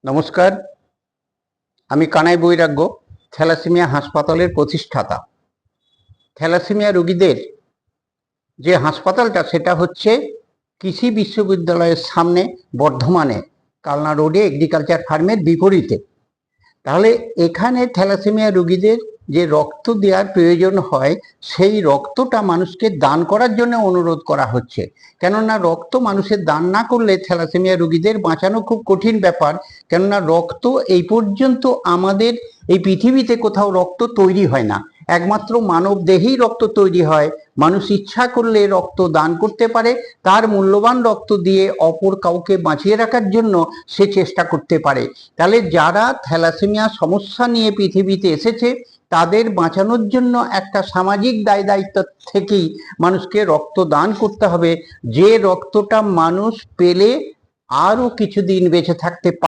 নমস্কার, আমি কানাই বৈরাগ্য, থ্যালাসেমিয়া হাসপাতালের প্রতিষ্ঠাতা। থ্যালাসেমিয়া রোগীদের যে হাসপাতালটা সেটা হচ্ছে কৃষি বিশ্ববিদ্যালয়ের সামনে বর্ধমানে কালনা রোডে এগ্রিকালচার ফার্মের বিপরীতে। তাহলে এখানে থ্যালাসেমিয়া রোগীদের যে রক্ত দেওয়ার প্রয়োজন হয় সেই রক্তটা মানুষকে দান করার জন্য অনুরোধ করা হচ্ছে। কেননা রক্ত মানুষের দান না করলে থ্যালাসেমিয়া রোগীদের বাঁচানো খুব কঠিন ব্যাপার। কেননা রক্ত এই পর্যন্ত আমাদের এই পৃথিবীতে কোথাও রক্ত তৈরি হয় না, একমাত্র মানব দেহেই রক্ত তৈরি হয়। মানুষ ইচ্ছা করলে রক্ত দান করতে পারে, তার মূল্যবান রক্ত দিয়ে অপর কাউকে বাঁচিয়ে রাখার জন্য সে চেষ্টা করতে পারে। তাহলে যারা থ্যালাসেমিয়া সমস্যা নিয়ে পৃথিবীতে এসেছে তাদের বাঁচানোর জন্য একটা সামাজিক দায় দায়িত্ব থেকেই মানুষকে রক্ত দান করতে হবে, যে রক্তটা মানুষ পেলে আরো কিছুদিন বেঁচে থাকতে পারে।